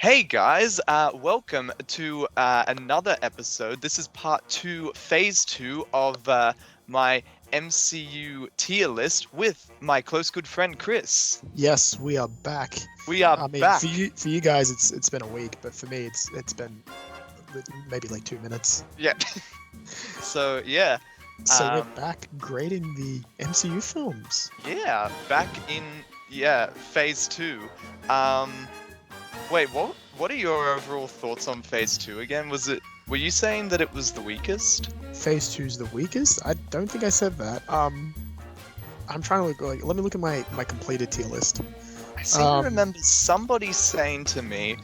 Hey guys, welcome to another episode. This is part 2, phase 2 of my MCU tier list with my close good friend Chris. Yes, we are back. We are I mean, back. for you guys, it's been a week, but for me, it's been maybe like 2 minutes. Yeah. So yeah, So we're Um, back grading the MCU films. yeah, back in phase 2. Wait, what are your overall thoughts on phase 2 again? Were you saying that it was the weakest? Phase two's the weakest. I don't think I said that. I'm trying to let me look at my completed tier list. I seem to remember somebody saying to me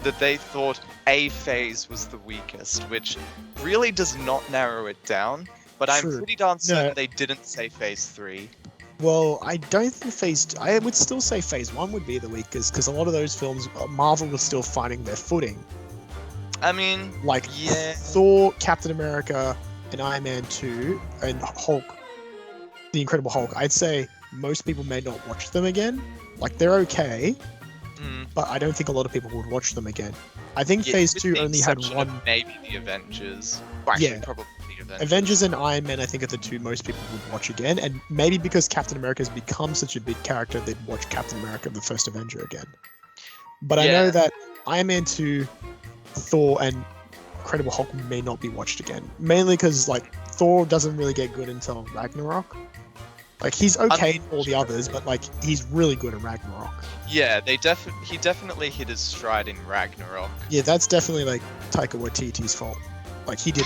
that they thought A phase was the weakest, which really does not narrow it down, but I'm True. pretty darn certain No. they didn't say phase 3. Well, I don't think I would still say phase one would be the weakest because a lot of those films, Marvel was still finding their footing. I mean, Like yeah. Thor, Captain America, and Iron Man 2, and Hulk, the Incredible Hulk. I'd say most people may not watch them again. Like, they're okay, but I don't think a lot of people would watch them again. I think Yeah, phase with 2 the only had exception of one. maybe the Avengers. Well, actually, Yeah. probably the Avengers. Avengers and Iron Man, I think, are the two most people would watch again, and maybe because Captain America has become such a big character, they'd watch Captain America, the first Avenger, again. But I know Yeah. that Iron Man 2, Thor, and Incredible Hulk may not be watched again. Mainly because, like, Thor doesn't really get good until Ragnarok. Like, he's okay in all the others, but, like, he's really good in Ragnarok. Yeah, he definitely hit his stride in Ragnarok. Yeah, that's definitely, like, Taika Waititi's fault. Like, he did...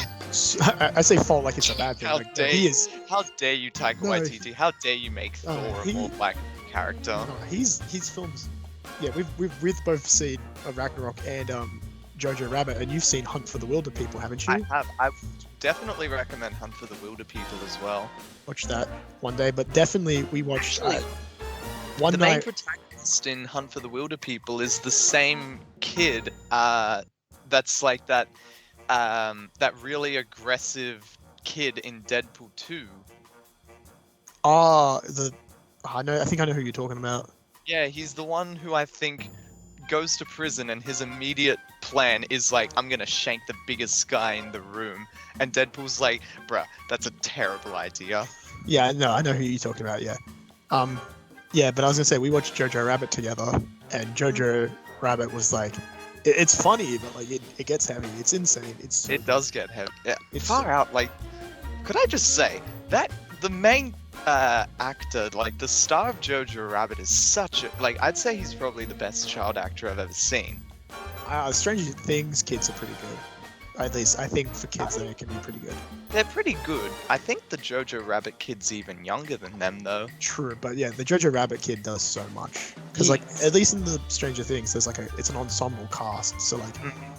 I say fault like it's a bad thing. How Like, dare he you. is... How dare you, Taika No, Waititi? How dare you make Thor a more black character? No, he's films... Yeah, we've both seen Ragnarok and Jojo Rabbit, and you've seen Hunt for the Wilder People, haven't you? I have. I would definitely recommend Hunt for the Wilder People as well. Watch that one day, but definitely we watched Actually, one the main night. protagonist in Hunt for the Wilder People is the same kid. That's like that really aggressive kid in Deadpool 2. I think I know who you're talking about. Yeah, he's the one who I think goes to prison and his immediate plan is like, I'm gonna shank the biggest guy in the room. And Deadpool's like, bruh, that's a terrible idea. Yeah, no, I know who you're talking about. Yeah, yeah, but I was gonna say we watched Jojo Rabbit together, and Jojo Rabbit was like, it's funny, but like it gets heavy. It's insane. It does get heavy. Yeah, It's far so- out. Like, could I just say that the main actor, like the star of Jojo Rabbit, is such a I'd say he's probably the best child actor I've ever seen. Stranger Things kids are pretty good. At least I think for kids they can be pretty good. They're pretty good. I think the Jojo Rabbit kid's even younger than them, though. True, but yeah, the Jojo Rabbit kid does so much because like Yes. at least in the Stranger Things, there's like it's an ensemble cast. So like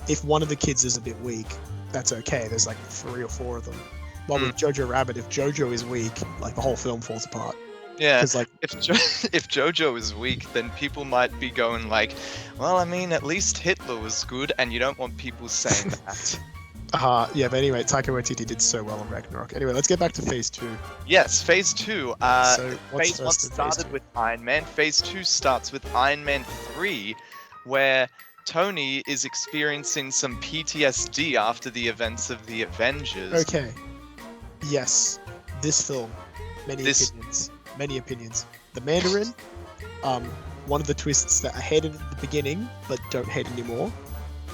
if one of the kids is a bit weak, that's okay. There's like 3 or 4 of them. While with Jojo Rabbit, if Jojo is weak, like the whole film falls apart. Yeah. Because like If if Jojo is weak, then people might be going like, well, I mean, at least Hitler was good, and you don't want people saying that. yeah, but anyway, Taika Waititi did so well in Ragnarok. Anyway, let's get back to Phase 2. Yes, Phase 2. So what's Phase 1 first in Phase started 2? with Iron Man. Phase 2 starts with Iron Man 3, where Tony is experiencing some PTSD after the events of the Avengers. Okay. Yes, this film, many This- opinions. Many opinions. The Mandarin, one of the twists that I hated at the beginning, but don't hate anymore.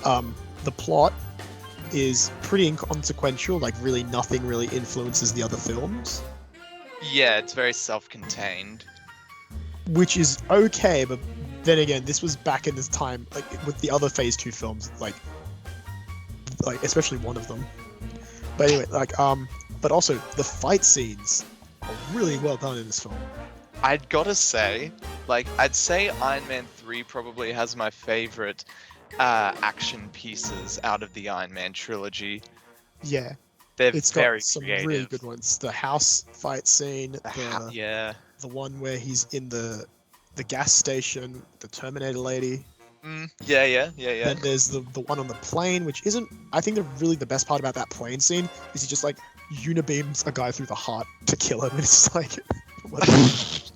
The plot is pretty inconsequential, like really nothing really influences the other films, Yeah, it's very self-contained. which is okay, but then again, this was back in this time, like with the other Phase 2 films, like especially one of them. But anyway, but also the fight scenes are really well done in this film. I'd gotta say, I'd say Iron Man 3 probably has my favorite action pieces out of the Iron Man trilogy. Yeah, They're it's very got some creative. really good ones. The house fight scene, Yeah. the one where he's in the gas station, the Terminator lady. Yeah. Then there's the one on the plane, which isn't. I think really the best part about that plane scene is he just like unibeams a guy through the heart to kill him. And it's just like, what the-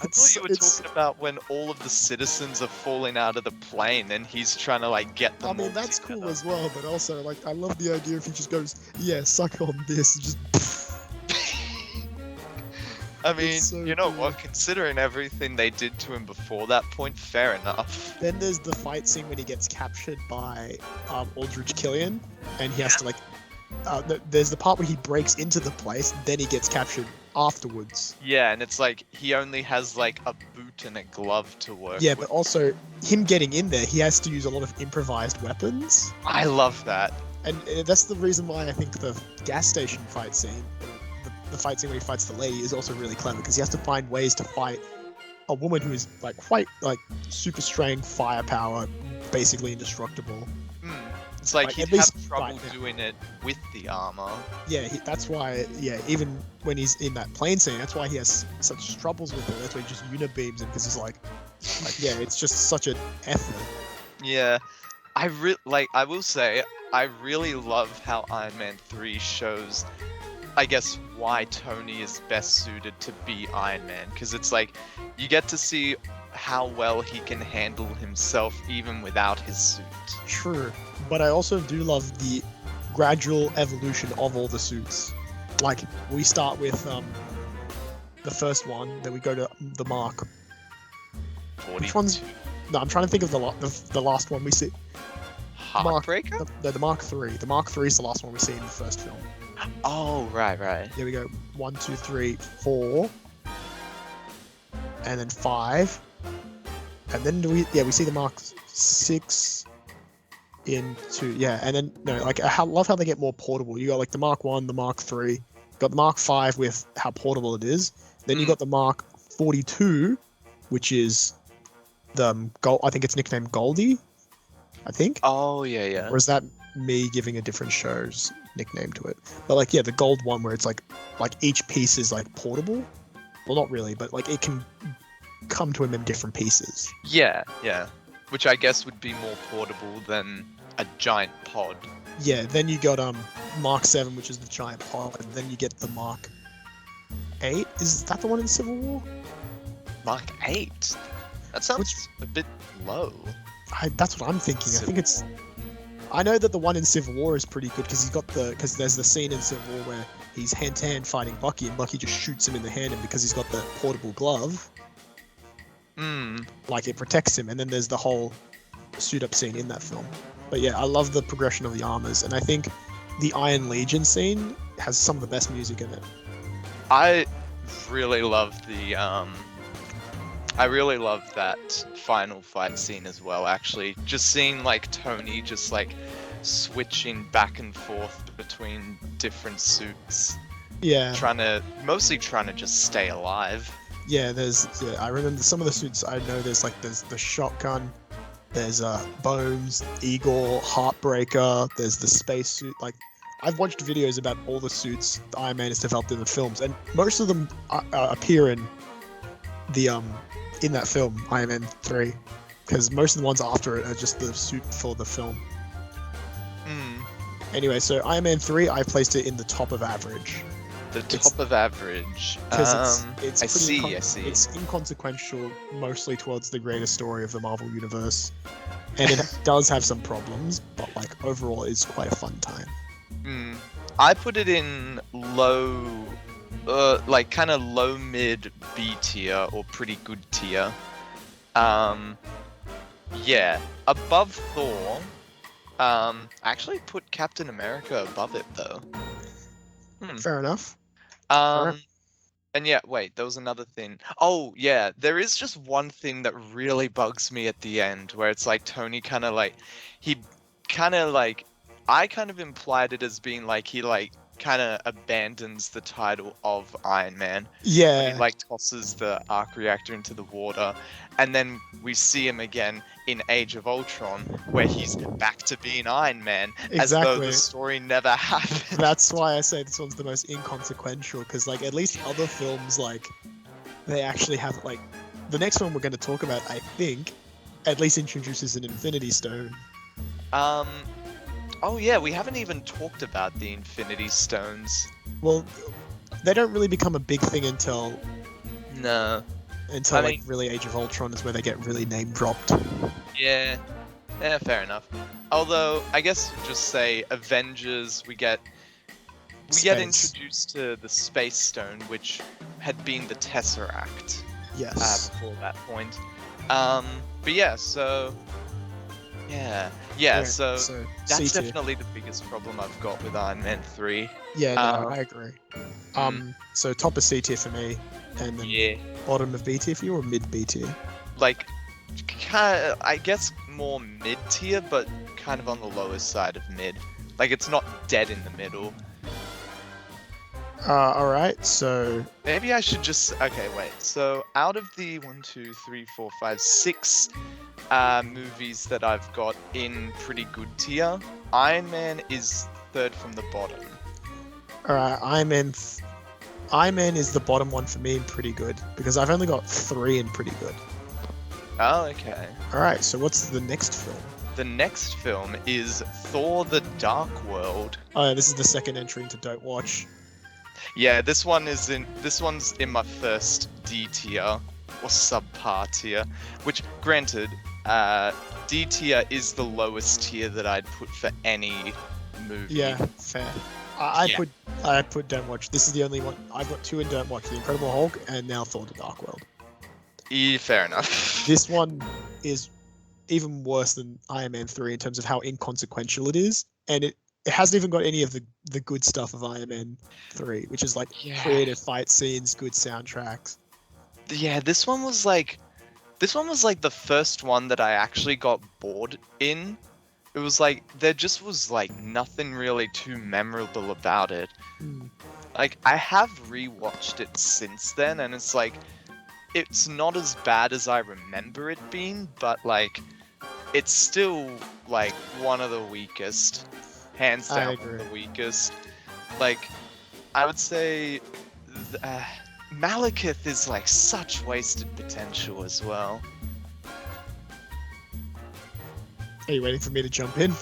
I thought you were talking about when all of the citizens are falling out of the plane and he's trying to like get them. I mean, all that's together. cool as well, but also, like, I love the idea if he just goes, yeah, suck on this, and just. I mean, so you know cool. what? Considering everything they did to him before that point, fair enough. Then there's the fight scene when he gets captured by Aldrich Killian, and he has to, like. There's the part where he breaks into the place, then he gets captured afterwards. Yeah, and it's like he only has like a boot and a glove to work Yeah, with. but also, him getting in there, he has to use a lot of improvised weapons. I love that. And that's the reason why I think the gas station fight scene, the fight scene where he fights the lady, is also really clever, because he has to find ways to fight a woman who is like quite like super strength, firepower, basically indestructible. It's like Like, he'd at least have trouble right now. doing it with the armor. Yeah, that's why. Yeah, even when he's in that plane scene, that's why he has such troubles with it. That's why he just unibeams him, because he's like, yeah, it's just such an effort. Yeah, I will say I really love how Iron Man 3 shows, I guess, why Tony is best suited to be Iron Man, because it's like you get to see how well he can handle himself even without his suit. True, but I also do love the gradual evolution of all the suits. Like, we start with the first one, then we go to the Mark. 42. Which one's? No, I'm trying to think of the last one we see. Heartbreaker? The Mark 3. The Mark 3 is the last one we see in the first film. Oh, right. Here we go. 1, 2, 3, 4, and then 5, and then we see the Mark 6 in 2. Yeah, and then no, like I love how they get more portable. You got like the Mark 1, the Mark 3, got the Mark 5 with how portable it is. Then you got the Mark 42, which is the gold. I think it's nicknamed Goldie. I think. Oh, yeah. Or is that me giving a different show's nickname to it? But like, yeah, the gold one where it's like each piece is like portable. Well, not really, but like it can come to him in different pieces. Yeah. Which I guess would be more portable than a giant pod. Yeah, then you got Mark 7, which is the giant pod, and then you get the Mark 8. Is that the one in Civil War? Mark 8? That sounds a bit low. That's what I'm thinking. I think it's. I know that the one in Civil War is pretty good because there's the scene in Civil War where he's hand to hand fighting Bucky, and Bucky just shoots him in the hand, and because he's got the portable glove, like it protects him. And then there's the whole suit up scene in that film. But yeah, I love the progression of the armors, and I think the Iron Legion scene has some of the best music in it. I really love that final fight scene as well, actually. Just seeing like Tony just like switching back and forth between different suits. Yeah. Mostly trying to just stay alive. Yeah, I remember some of the suits I know. There's the shotgun, there's Bones, Igor, Heartbreaker, there's the space suit. Like, I've watched videos about all the suits the Iron Man has developed in the films, and most of them appear in the in that film, Iron Man 3, because most of the ones after it are just the suit for the film. Anyway, so Iron Man 3, I placed it in the top of average. The top of average. Because I see. It's inconsequential, mostly towards the greater story of the Marvel Universe, and it does have some problems, but like overall, it's quite a fun time. I put it in low, like kind of low mid B tier or pretty good tier. Yeah, above Thor. I actually put Captain America above it though. Fair enough. And yeah, wait, there was another thing. Oh yeah, there is just one thing that really bugs me at the end, where it's like Tony I kind of implied it as being like he like kind of abandons the title of Iron Man. Yeah. He like tosses the arc reactor into the water, and then we see him again in Age of Ultron, where he's back to being Iron Man, as though the story never happened. That's why I say this one's the most inconsequential, because like at least other films, like they actually have like the next one we're going to talk about, I think, at least introduces an Infinity Stone. Oh yeah, we haven't even talked about the Infinity Stones. Well, they don't really become a big thing until until I like mean- really Age of Ultron is where they get really name dropped. Yeah, yeah, fair enough. Although I guess just say Avengers, we get Space. introduced to the Space Stone, which had been the Tesseract Yes. before that point. But yeah, so yeah, Anyway, so that's C tier. definitely the biggest problem I've got with Iron Man 3. Yeah, no, Um, I agree. mm, So top of C tier for me, and then yeah, bottom of B tier for you, or mid B tier? like kind of, I guess more mid tier, but kind of on the lowest side of mid. Like it's not dead in the middle. All right. So Maybe I should just okay. Wait. So out of the 1, 2, 3, 4, 5, 6 movies that I've got in pretty good tier, Iron Man is third from the bottom. all right, Iron Man is the bottom one for me in pretty good because I've only got 3 in pretty good. Oh, okay. All right. So what's the next film? The next film is Thor: The Dark World. Oh, this is the second entry into Don't Watch. Yeah, this one's in my first D tier or subpar tier, which granted, D tier is the lowest tier that I'd put for any movie. Yeah, fair. I Yeah. put Don't Watch. This is the only one I've got 2 in Don't Watch: The Incredible Hulk and now Thor: The Dark World. Yeah, fair enough. This one is even worse than Iron Man 3 in terms of how inconsequential it is, and it hasn't even got any of the good stuff of Iron Man 3, which is like Yeah. creative fight scenes, good soundtracks. Yeah, this one was like the first one that I actually got bored in. It was like there just was like nothing really too memorable about it. Hmm. Like I have rewatched it since then, and it's like it's not as bad as I remember it being, but like it's still like one of the weakest, hands I down agree. the weakest. Like I would say Malekith is like such wasted potential as well. Are you waiting for me to jump in?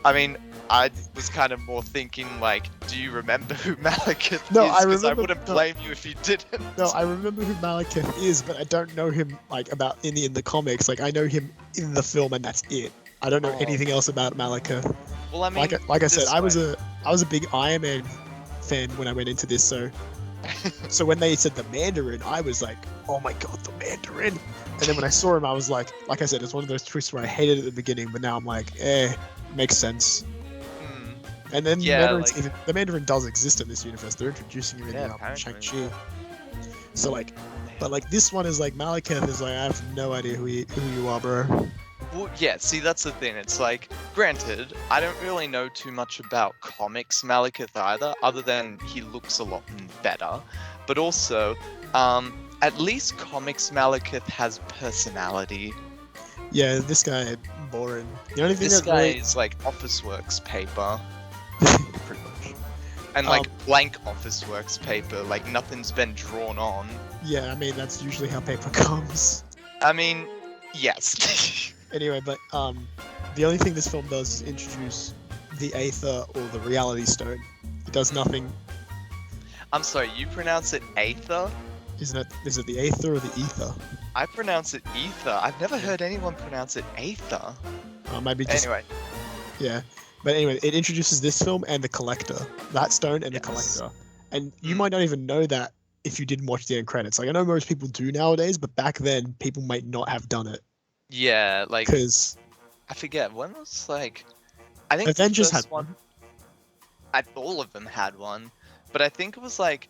I mean, I was kind of more thinking like, do you remember who Malekith No, is? I Because I remember- wouldn't no. blame you if you didn't. No, I remember who Malekith is, but I don't know him like about in the comics. Like I know him in the film, and that's it. I don't know Oh. anything else about Malekith. Well, I mean, Like I said, this I was way. a big Iron Man fan when I went into this. So when they said the Mandarin, I was like, oh my god, the Mandarin. And then when I saw him, I was like I said, it's one of those twists where I hated it at the beginning, but now I'm like, makes sense. Hmm. And then Yeah, the Mandarin does exist in this universe. They're introducing him in Yeah, apparently. Shang-Chi. So like, but like this one is like Malekith is like, I have no idea who you are, bro. Well, yeah, see, that's the thing. It's like, granted, I don't really know too much about comics Malekith either, other than he looks a lot better. But also, at least comics Malekith has personality. Yeah, this guy boring. The only thing This that guy really, is like Officeworks paper, pretty much. and like blank Officeworks paper, like nothing's been drawn on. Yeah, I mean that's usually how paper comes. I mean, yes. Anyway, but the only thing this film does is introduce the Aether or the Reality Stone. It does nothing. I'm sorry, you pronounce it Aether? Isn't it? Is it the Aether or the Ether? I pronounce it Ether. I've never heard anyone pronounce it Aether. Maybe just Anyway, yeah. But anyway, it introduces this film and the Collector, that stone and the Yes. Collector, and you Mm. might not even know that if you didn't watch the end credits. Like I know most people do nowadays, but back then people might not have done it yeah, like because I forget when was like, I think Avengers the first had one. all of them had one, but I think it was like,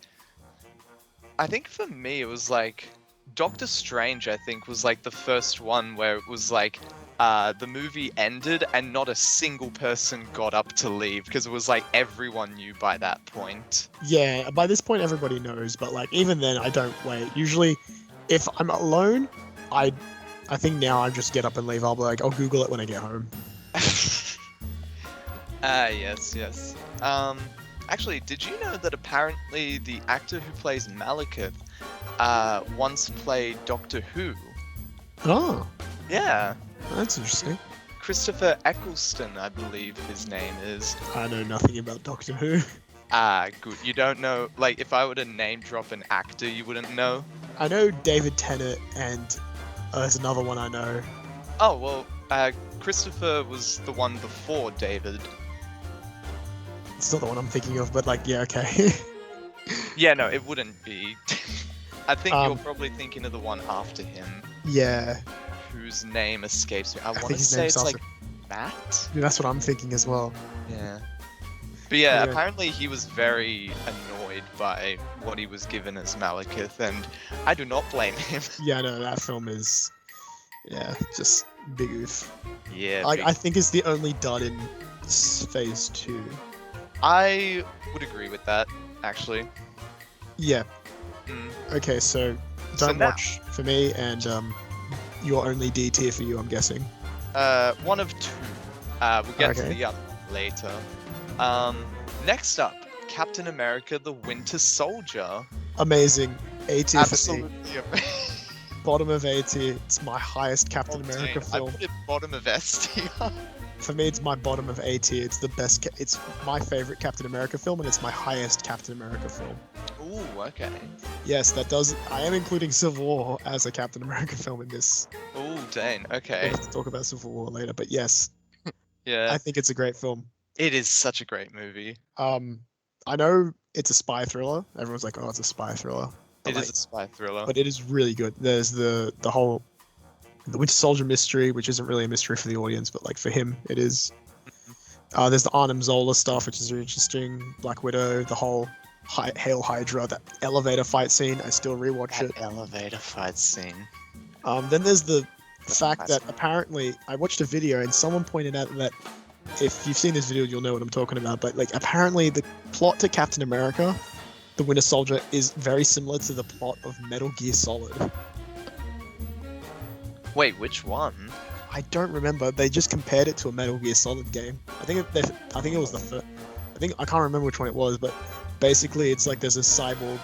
I think for me it was like Doctor Strange. I think was like the first one where it was like, the movie ended and not a single person got up to leave because it was like everyone knew by that point. Yeah, by this point everybody knows, but like even then I don't wait. Usually, if I'm alone, I think now I just get up and leave. I'll be like, I'll Google it when I get home. Yes. Actually, did you know that apparently the actor who plays Malekith, once played Doctor Who? Oh, Yeah, that's interesting. Christopher Eccleston, I believe his name is. I know nothing about Doctor Who. Ah, good. You don't know, like, if I were to name drop an actor, you wouldn't know? I know David Tennant and there's another one I know. Oh, well, Christopher was the one before David. It's not the one I'm thinking of, but like, yeah, okay. Yeah, no, it wouldn't be. I think you're Um, probably thinking of the one after him, yeah, whose name escapes me. I want think to his say name's it's also. like Matt? Yeah, that's what I'm thinking as well. Yeah. But yeah, Anyway. apparently he was very annoyed by what he was given as Malekith, and I do not blame him. Yeah, no, that film is, yeah, just big oof. Yeah, I think it's the only dud in phase 2. I would agree with that, actually. Yeah. Mm. Okay, so So don't now- watch for me, and you're only D tier for you, I'm guessing. One of two. We'll get to Okay. the other later. Next up, Captain America: The Winter Soldier. Amazing. A tier for me. Absolutely Bottom of A tier. It's my highest Captain amazing. America I film. put it bottom of S tier. For me, it's my bottom of A tier. It's the best. It's my favorite Captain America film, and it's my highest Captain America film. Ooh, okay. Yes, that does. I am including Civil War as a Captain America film in this. Ooh, dang. We'll Okay. have to talk about Civil War later, but yes, Yeah. I think it's a great film. It is such a great movie. I know it's a spy thriller. Everyone's like, "Oh, it's a spy thriller," It but, is a spy thriller. but it is really good. There's the whole the Winter Soldier mystery, which isn't really a mystery for the audience, but like for him, it is. There's the Arnim Zola stuff, which is really interesting. Black Widow, the whole Hail Hydra, that elevator fight scene. I still rewatch it. That elevator fight scene. Then there's the That's fact that classic. apparently I watched a video and someone pointed out that if you've seen this video, you'll know what I'm talking about. But like apparently the plot to Captain America, the Winter Soldier, is very similar to the plot of Metal Gear Solid. Wait, which one? I don't remember. They just compared it to a Metal Gear Solid game. I think it was the first. I can't remember which one it was, but basically it's like there's a cyborg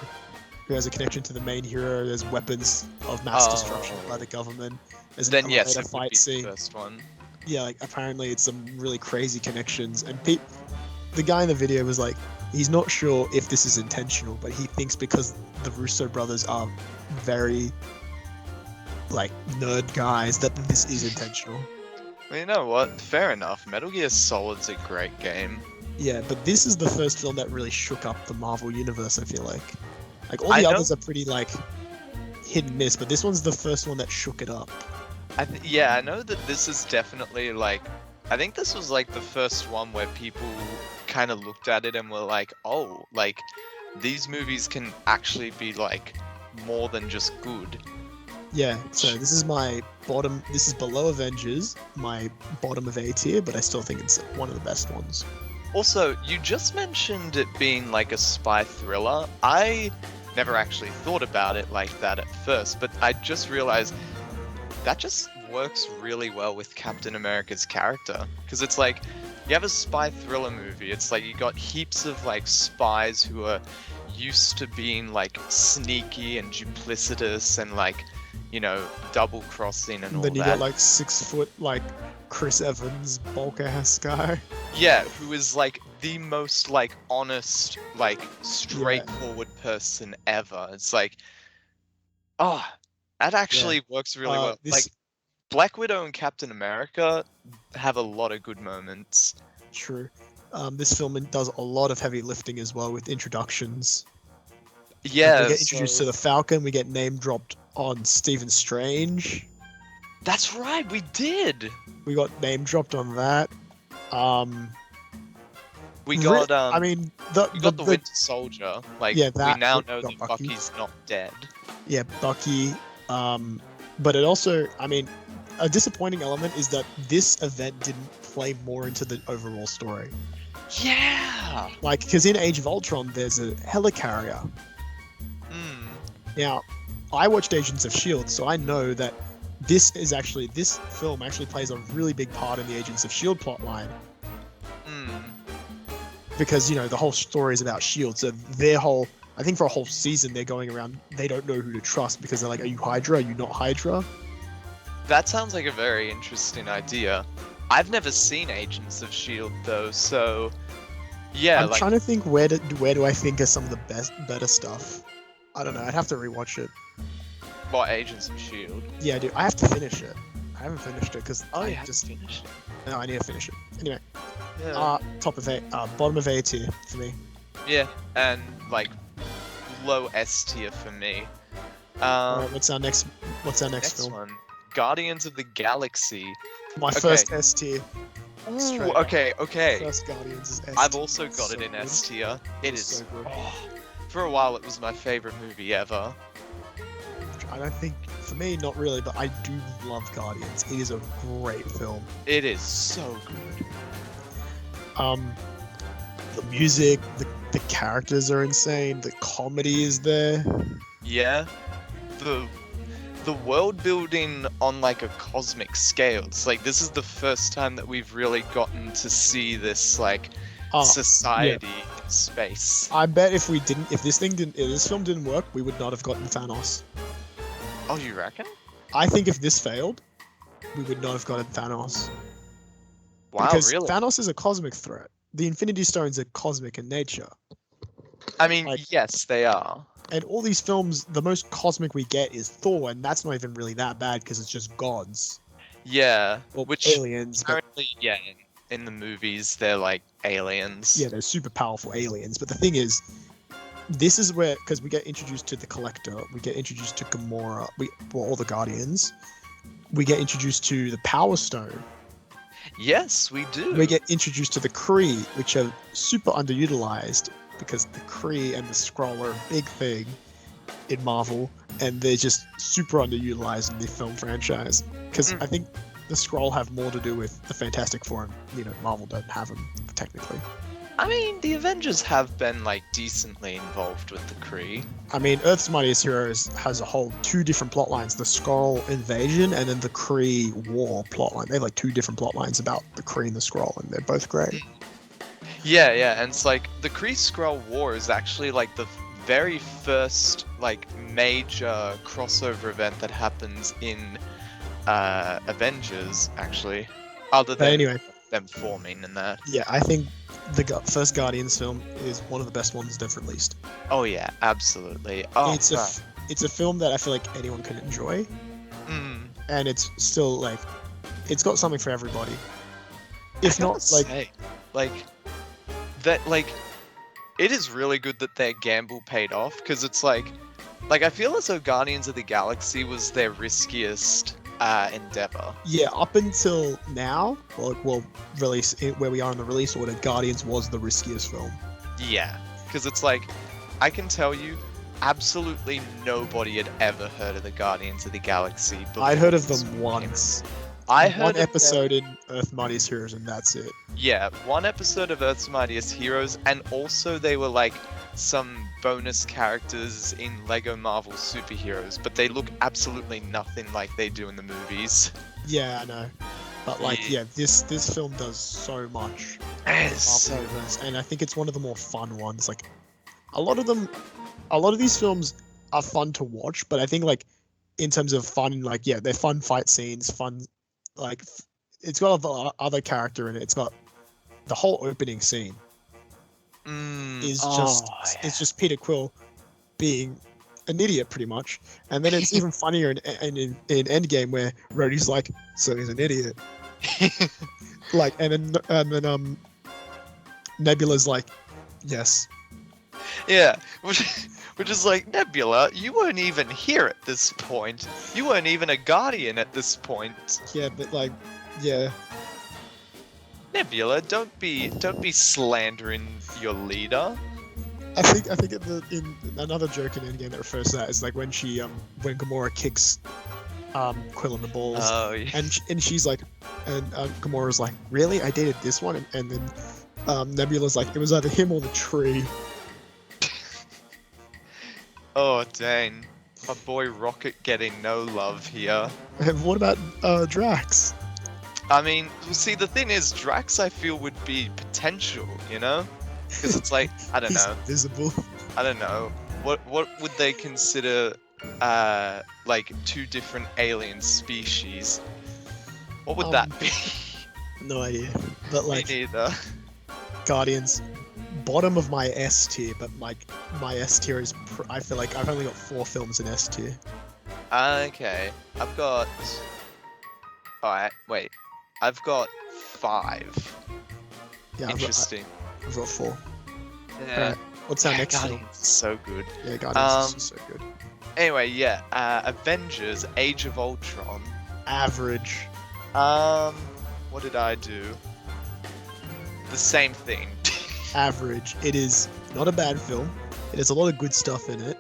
who has a connection to the main hero. There's weapons of mass destruction by the government. There's an Then yes, elevator it would fight be scene. the first one. Yeah, like apparently it's some really crazy connections, and the guy in the video was like, he's not sure if this is intentional, but he thinks because the Russo brothers are very like nerd guys that this is intentional. Well, you know what? Fair enough. Metal Gear Solid's a great game. Yeah, but this is the first film that really shook up the Marvel universe. I feel like all I the know- others are pretty like hit and miss, but this one's the first one that shook it up. Yeah, I know that this is definitely like. I think this was like the first one where people kind of looked at it and were like, oh, like these movies can actually be like more than just good. Yeah, so this is my bottom. This is below Avengers, my bottom of A tier, but I still think it's one of the best ones. Also, you just mentioned it being like a spy thriller. I never actually thought about it like that at first, but I just realized that just works really well with Captain America's character. Because it's like, you have a spy thriller movie, it's like you got heaps of like spies who are used to being like sneaky and duplicitous and like, you know, double crossing and all Then you that. got like 6 foot like Chris Evans bulk ass guy. Yeah, who is like the most like honest, like straightforward person ever. It's like, oh, that actually works really well. Like Black Widow and Captain America have a lot of good moments. True. This film does a lot of heavy lifting as well with introductions. Yeah, We get introduced to the Falcon. We get name dropped on Stephen Strange. that's right, we did. We got name dropped on that. We got I mean, we got the Winter Soldier. Like Yeah, we that- now we know got that Bucky. Bucky's not dead. yeah, Bucky. But it also, I mean, a disappointing element is that this event didn't play more into the overall story. Yeah. Like, because in Age of Ultron, there's a helicarrier. Hmm. Now, I watched Agents of S.H.I.E.L.D., so I know that this film actually plays a really big part in the Agents of S.H.I.E.L.D. plotline. Hmm. Because, you know, the whole story is about S.H.I.E.L.D., so I think for a whole season, they're going around, they don't know who to trust because they're like, are you Hydra? Are you not Hydra? That sounds like a very interesting idea. I've never seen Agents of S.H.I.E.L.D. though, so yeah, I'm like trying to think where do I think are some of the better stuff. I don't know. I'd have to rewatch it. What, Agents of Shield? Yeah, dude, I have to finish it. I haven't finished it because Oh, I you haven't just finished? no, I need to finish it. Anyway, Yeah. top of A, bottom of A tier for me. Yeah, and like low S tier for me. Alright, what's our next Next film? one, Guardians of the Galaxy. My Okay. first S tier. Ooh, Straight up. okay. First Guardians is S I've tier. also got it in good. S tier. It It's is. so good. Oh, for a while, it was my favorite movie ever. I don't think, for me, not really, but I do love Guardians. It is a great film. It is so good. The music, the characters are insane. The comedy is there. Yeah, the world building on like a cosmic scale. It's like this is the first time that we've really gotten to see this like society in space. I bet if this film didn't work, we would not have gotten Thanos. Oh, you reckon? I think if this failed, we would not have gotten Thanos. Wow, Because really? Thanos is a cosmic threat. The Infinity Stones are cosmic in nature. I mean, like- yes, they are. And all these films, the most cosmic we get is Thor, and that's not even really that bad because it's just gods. Yeah, Or which aliens. But apparently, yeah, in the movies they're like aliens. yeah, they're super powerful aliens. But the thing is, this is where, because we get introduced to the Collector, we get introduced to Gamora, all the Guardians, we get introduced to the Power Stone, Yes, we do. we get introduced to the Kree, which are super underutilized because the Kree and the Skrull are a big thing in Marvel, and they're just super underutilized in the film franchise. Because I think the Skrull have more to do with the Fantastic Four, and Marvel don't have them technically. I mean, the Avengers have been like decently involved with the Kree. I mean, Earth's Mightiest Heroes has a whole two different plot lines: the Skrull invasion and then the Kree war plotline. They have like two different plot lines about the Kree and the Skrull, and they're both great. Yeah, and it's like the Kree Skrull War is actually like the very first like major crossover event that happens in Avengers, actually. Other But than anyway, them forming and that. yeah, I think the first Guardians film is one of the best ones they've released. Oh yeah, absolutely. Oh, it's a film that I feel like anyone can enjoy, and it's still like it's got something for everybody. If not, like that, like it is really good that their gamble paid off, because it's like I feel as though Guardians of the Galaxy was their riskiest endeavor. yeah, up until now, release where we are in the release order, Guardians was the riskiest film. Yeah, because it's like I can tell you, absolutely nobody had ever heard of the Guardians of the Galaxy before. I'd heard of this them came once. I heard one of them- episode in Earth Mightiest Heroes, and that's it. Yeah, one episode of Earth's Mightiest Heroes, and also they were like some bonus characters in Lego Marvel superheroes, but they look absolutely nothing like they do in the movies. Yeah, I know. But like, yeah, this film does so much. Yes. Marvel Universe, and I think it's one of the more fun ones. Like, a lot of these films are fun to watch, but I think like in terms of fun, like yeah, they're fun fight scenes, fun like it's got other character in it. It's got the whole opening scene is it's just Peter Quill being an idiot pretty much, and then it's even funnier in Endgame where Rhodey's like, so he's an idiot, like, and then Nebula's like, yes. Yeah, which is like, Nebula, you weren't even here at this point. You weren't even a Guardian at this point. Yeah, but like, yeah. Nebula, don't be slandering your leader. I think in another joke in Endgame that refers to that is like when when Gamora kicks Quill in the balls, Oh, yeah. and she's like, and Gamora's like, really? I dated this one, and then Nebula's like, it was either him or the tree. Oh, dang. My boy Rocket getting no love here. And what about Drax? I mean, see, the thing is, Drax, I feel, would be potential, you know? Because it's like, I don't He's know. invisible. I don't know. What would they consider, like, two different alien species? What would that be? No idea. But like, Me neither. Guardians, bottom of my S tier, but my S tier is I feel like I've only got 4 films in S tier. Okay. I've got. Alright, wait. I've got 5. Yeah, Interesting. I've got 4. Yeah. Alright, what's our Yeah, next film? Guardians is so good. Yeah, Guardians is just so good. Anyway, yeah. Avengers: Age of Ultron. Average. What did I do? The same thing. Average. It is not a bad film. It has a lot of good stuff in it.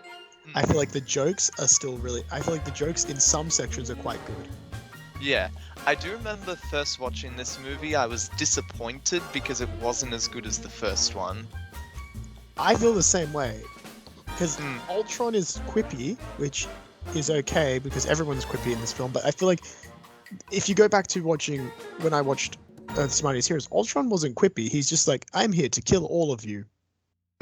I feel like the jokes are still really. I feel like the jokes in some sections are quite good. Yeah, I do remember first watching this movie, I was disappointed because it wasn't as good as the first one. I feel the same way. Because Mm. Ultron is quippy, which is okay because everyone's quippy in this film. But I feel like if you go back to watching when I watched The Smartest Heroes, Ultron wasn't quippy. He's just like, I'm here to kill all of you.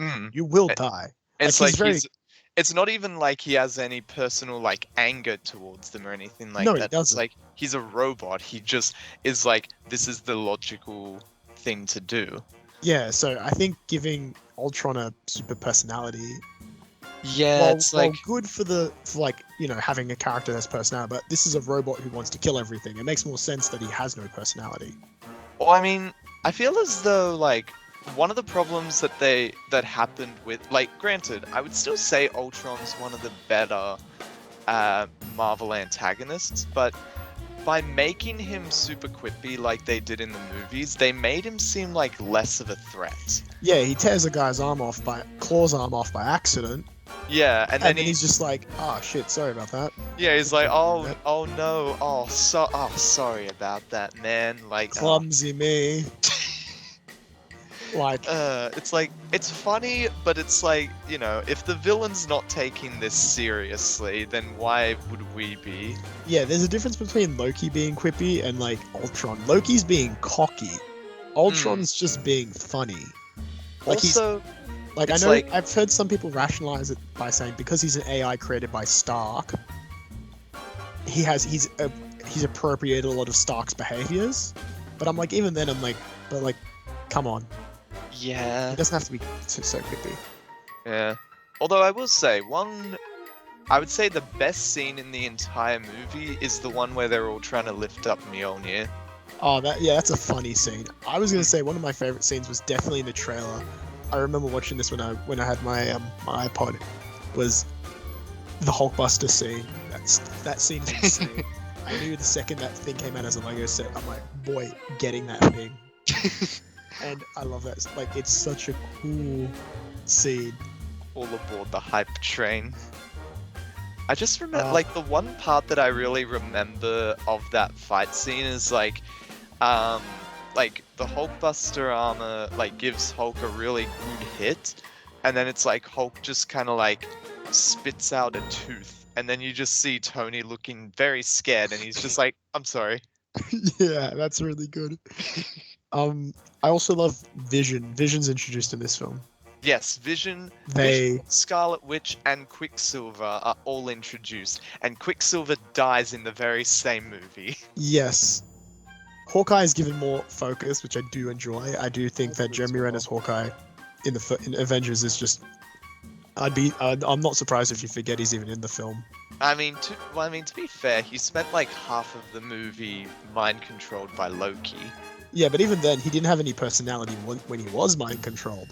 Mm. You will It- die. It's Like, like he's very- it's not even like he has any personal like anger towards them or anything like No, he that. It's doesn't. like he's a robot. He just is like, this is the logical thing to do. Yeah, so I think giving Ultron a super personality, Yeah, while, it's while like good for having a character that's personality, but this is a robot who wants to kill everything. It makes more sense that he has no personality. well, I mean, I feel as though like one of the problems that happened with, like, granted, I would still say Ultron's one of the better Marvel antagonists, but by making him super quippy like they did in the movies, they made him seem like less of a threat. Yeah, he tears a guy's claw's arm off by accident, Yeah, and then he's just like, "Ah, shit, sorry about that." yeah, he's like, oh no, sorry about that, man. Like, Clumsy me. Like, it's like, it's funny, but it's like, if the villain's not taking this seriously, then why would we be? yeah, there's a difference between Loki being quippy and like Ultron. Loki's being cocky. Ultron's just being funny. Like Also, Like, I it's know like- I've heard some people rationalize it by saying because he's an AI created by Stark, he's appropriated a lot of Stark's behaviors. But I'm like, even then, but like, come on, yeah. it doesn't have to be so quippy. Yeah. Although I will say, I would say the best scene in the entire movie is the one where they're all trying to lift up Mjolnir. Oh, that's a funny scene. I was gonna say one of my favorite scenes was definitely in the trailer. I remember watching this when I had my my iPod. Was the Hulkbuster scene? That scene is insane. I knew the second that thing came out as a Lego set, I'm like, boy, getting that thing. And I love that. Like, it's such a cool scene. All aboard the hype train. I just remember, like, the one part that I really remember of that fight scene is like the Hulkbuster armor like gives Hulk a really good hit, and then it's like Hulk just kind of like spits out a tooth, and then you just see Tony looking very scared, and he's just like, "I'm sorry." Yeah, that's really good. I also love Vision. Vision's introduced in this film. Yes, Vision, Scarlet Witch, and Quicksilver are all introduced, and Quicksilver dies in the very same movie. Yes. Hawkeye is given more focus, which I do enjoy. I do think that Jeremy Renner's Hawkeye in Avengers is just. I'm not surprised if you forget he's even in the film. I mean, to be fair, he spent like half of the movie mind controlled by Loki. Yeah, but even then, he didn't have any personality when he was mind controlled.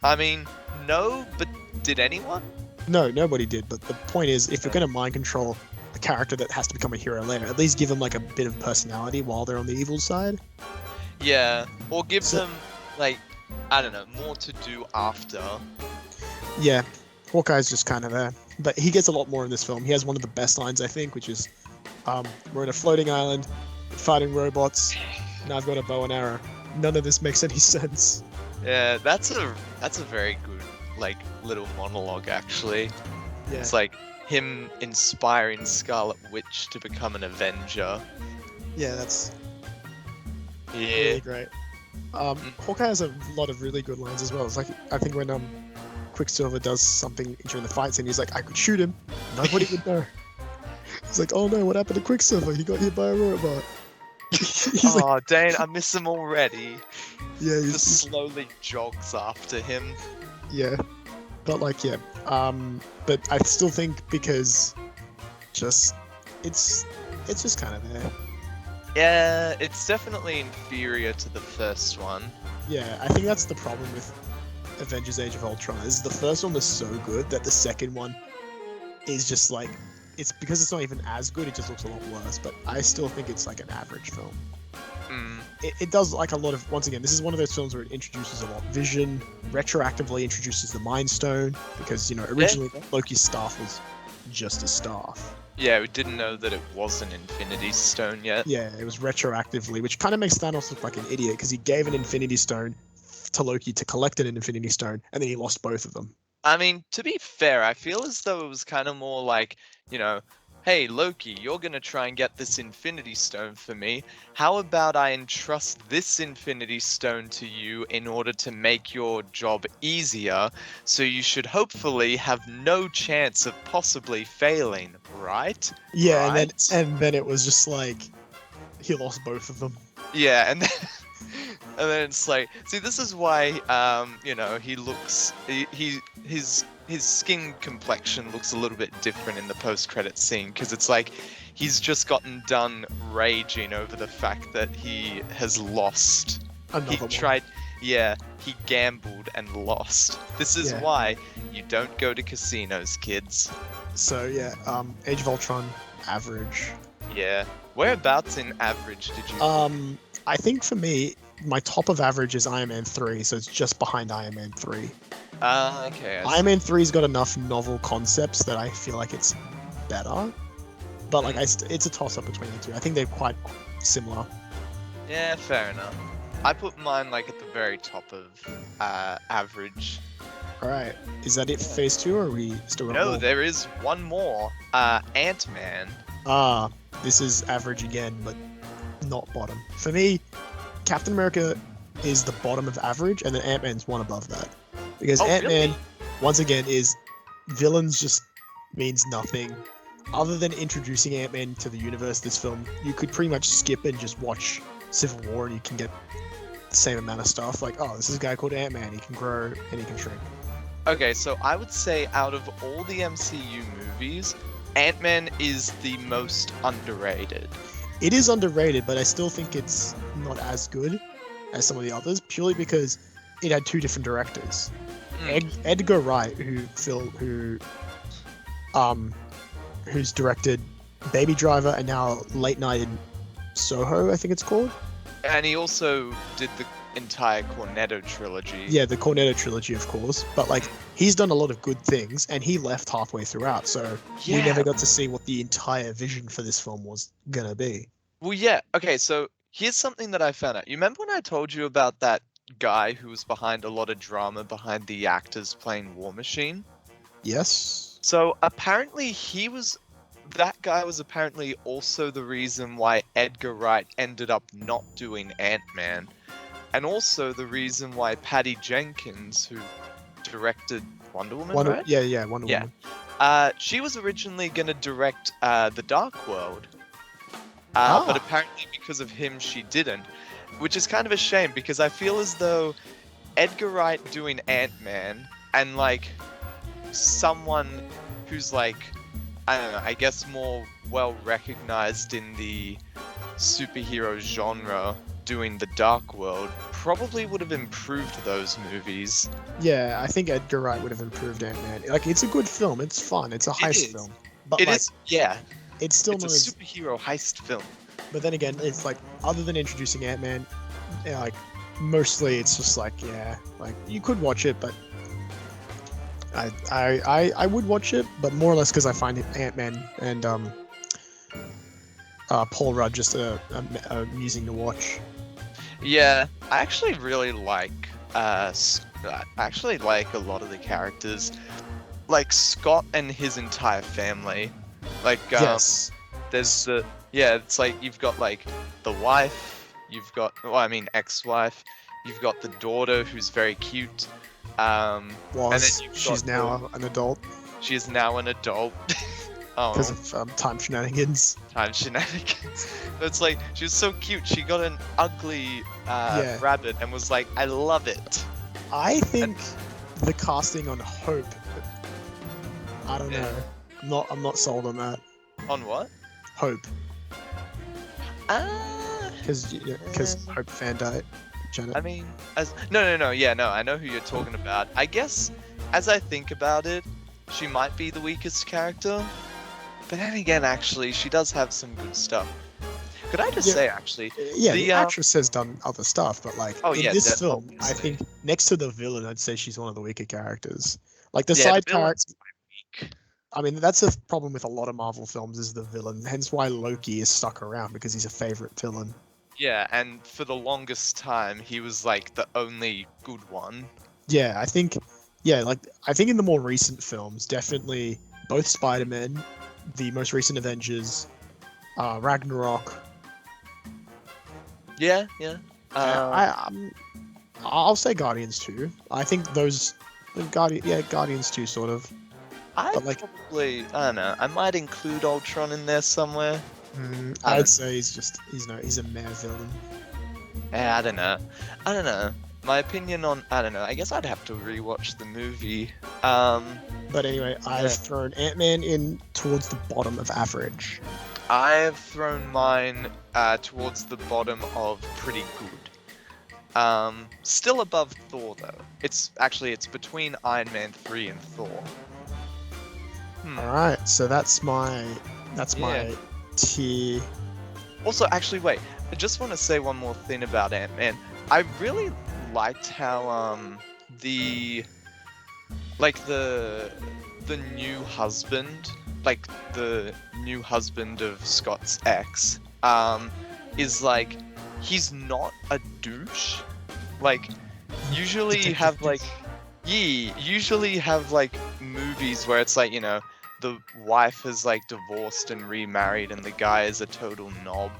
I mean, no, but did anyone? No, nobody did. But the point is, if you're going to mind control a character that has to become a hero later, at least give them like a bit of personality while they're on the evil side. Yeah, or give them like, I don't know, more to do after. Yeah, Hawkeye's just kind of there, but he gets a lot more in this film. He has one of the best lines, I think, which is, "We're in a floating island, fighting robots, and I've got a bow and arrow. None of this makes any sense." Yeah, that's a very good like little monologue actually. Yeah. It's like him inspiring Scarlet Witch to become an Avenger. Yeah, that's Yeah. really great. Hawkeye has a lot of really good lines as well. It's like, I think when Quicksilver does something during the fight scene, he's like, "I could shoot him, nobody would know." He's like, "Oh no, what happened to Quicksilver? He got hit by a robot." He's like, Oh, dang, I miss him already. yeah, Just slowly jogs after him. yeah, but like, yeah, but I still think because just it's just kind of there. Yeah, it's definitely inferior to the first one. Yeah, I think that's the problem with Avengers: Age of Ultron. Is the first one was so good that the second one is just like it's because it's not even as good. It just looks a lot worse. But I still think it's like an average film. Mm. It does like a lot of once again. This is one of those films where it introduces a lot of Vision, retroactively introduces the Mind Stone because originally Loki's staff was just a staff. Yeah, we didn't know that it was an Infinity Stone yet. Yeah, it was retroactively, which kind of makes Thanos look like an idiot because he gave an Infinity Stone to Loki to collect an Infinity Stone, and then he lost both of them. I mean, to be fair, I feel as though it was kind of more like, hey, Loki, you're gonna try and get this Infinity Stone for me. How about I entrust this Infinity Stone to you in order to make your job easier, so you should hopefully have no chance of possibly failing, right? Yeah, right? and then it was just like he lost both of them. Yeah, and then, and then it's like, see, this is why, he looks, his skin complexion looks a little bit different in the post-credit scene, because it's like he's just gotten done raging over the fact that he has lost. Another He gambled and lost. This is why you don't go to casinos, kids. So yeah, Age of Ultron, average. Yeah. Whereabouts in average did you? I think for me, my top of average is Iron Man 3, so it's just behind Iron Man 3. Okay. Iron Man 3's got enough novel concepts that I feel like it's better. But like, it's a toss-up between the two. I think they're quite similar. Yeah, fair enough. I put mine like at the very top of average. Alright, is that it for Phase 2, or are we still got No, more? there is one more. Ant-Man. This is average again, but not bottom. For me, Captain America is the bottom of average, and then Ant-Man's one above that. Because Ant-Man, really? once again, is villains just means nothing. Other than introducing Ant-Man to the universe, this film, you could pretty much skip and just watch Civil War, and you can get the same amount of stuff. Like, oh, this is a guy called Ant-Man. He can grow and he can shrink. Okay, so I would say out of all the MCU movies, Ant-Man is the most underrated. It is underrated, but I still think it's not as good as some of the others, purely because it had two different directors. Edgar Wright, who's directed Baby Driver and now Late Night in Soho, I think it's called. And he also did the entire Cornetto trilogy. Yeah, the Cornetto trilogy, of course. But like, he's done a lot of good things, and he left halfway throughout, so we never got to see what the entire vision for this film was gonna be. Well, yeah. Okay, so here's something that I found out. You remember when I told you about that guy who was behind a lot of drama behind the actors playing War Machine? Yes. So apparently that guy was apparently also the reason why Edgar Wright ended up not doing Ant-Man. And also the reason why Patty Jenkins, who directed Wonder Woman, right? Yeah, Wonder Woman. She was originally going to direct The Dark World. But apparently because of him, she didn't. Which is kind of a shame, because I feel as though Edgar Wright doing Ant-Man and, like, someone who's, like, I don't know, I guess more well-recognized in the superhero genre doing The Dark World probably would have improved those movies. Yeah, I think Edgar Wright would have improved Ant-Man. Like, it's a good film. It's fun. It's a heist film. But It is, yeah. It's still It's not a as... superhero heist film. But then again, it's like, other than introducing Ant-Man, like, mostly it's just like, yeah, like, you could watch it, but I would watch it, but more or less because I find Ant-Man and Paul Rudd just amusing to watch. Yeah, I actually really like a lot of the characters, like Scott and his entire family. Like Yes. there's it's like you've got like the wife, you've got ex-wife, you've got the daughter who's very cute. And then She's now an adult She is now an adult. because of time shenanigans. Time shenanigans. It's like, she was so cute. She got an ugly rabbit and was like, I love it. I think the casting on Hope, I don't know. I'm not sold on that. On what? Hope, Ah. because Hope Van Dyke, Janet. I mean, no. I know who you're talking about. I guess, as I think about it, she might be the weakest character. But then again, actually, she does have some good stuff. Could I just Yeah. say, actually, Yeah, the the actress has done other stuff, but like Oh, in yeah, this film, I obviously. think next to the villain, I'd say she's one of the weaker characters. Like the Yeah, the side villain's character. weak. I mean, that's a problem with a lot of Marvel films is the villain. Hence why Loki is stuck around because he's a favorite villain. Yeah, and for the longest time, he was like the only good one. Yeah, I think. Yeah, like I think in the more recent films, definitely both Spider-Man, the most recent Avengers, Ragnarok. Yeah. I'll say Guardians 2. I think those, Guardians 2 sort of. I But like, probably, I don't know, I might include Ultron in there somewhere. I'd say he's a meh villain. I don't know. My opinion on, I don't know, I guess I'd have to rewatch the movie. But anyway, I've thrown Ant-Man in towards the bottom of average. I've thrown mine towards the bottom of pretty good. Still above Thor though. It's between Iron Man 3 and Thor. All right, so that's my Yeah. tier. Also, actually, wait. I just want to say one more thing about Ant-Man. I really liked how the new husband, like the new husband of Scott's ex, is like he's not a douche. Like usually you have like movies where it's like, you know, the wife has like divorced and remarried and the guy is a total knob.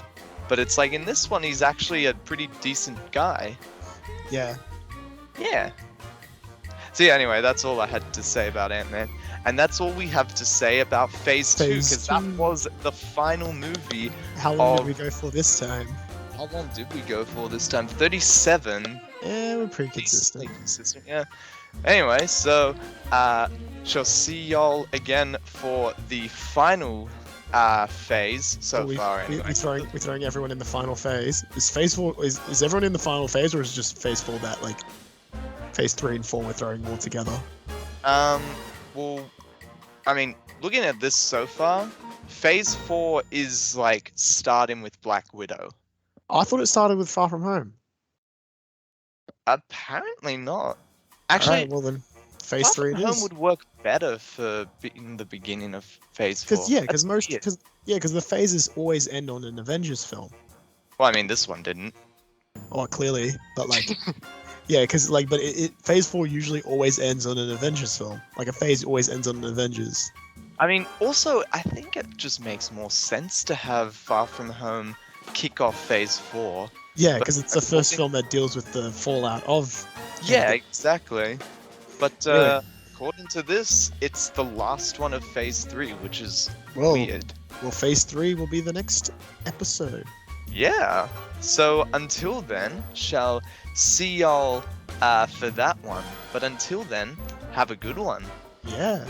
But it's like in this one he's actually a pretty decent guy. Yeah. Yeah. So yeah, anyway, that's all I had to say about Ant-Man. And that's all we have to say about Phase 2, Phase because that 2. was the final movie. How long did we go for this time? How long did we go for this time? 37. Yeah, we're pretty Decently consistent. consistent, yeah. Anyway, so shall see y'all again for the final phase so far. Anyway. We're throwing everyone in the final phase. Is Phase 4 is everyone in the final phase, or is it just Phase 4 that like Phase 3 and 4 we're throwing all together? Well, I mean, looking at this so far, Phase 4 is like starting with Black Widow. I thought it started with Far From Home. Apparently not. Actually, Alright, well then, Phase Far 3 From it Home is. would work better for in the beginning of Phase 4. Because That's weird. the phases always end on an Avengers film. Well, I mean, this one didn't. Oh, clearly, but like, yeah, because like, but Phase 4 usually always ends on an Avengers film. Like a phase always ends on an Avengers. I mean, also, I think it just makes more sense to have Far From Home kick off Phase 4. Yeah, But because it's the first film that deals with the fallout of. Yeah, exactly. But Really? according to this, it's the last one of Phase 3, which is Well, weird. well, Phase 3 will be the next episode. Yeah. So until then, shall see y'all for that one. But until then, have a good one. Yeah.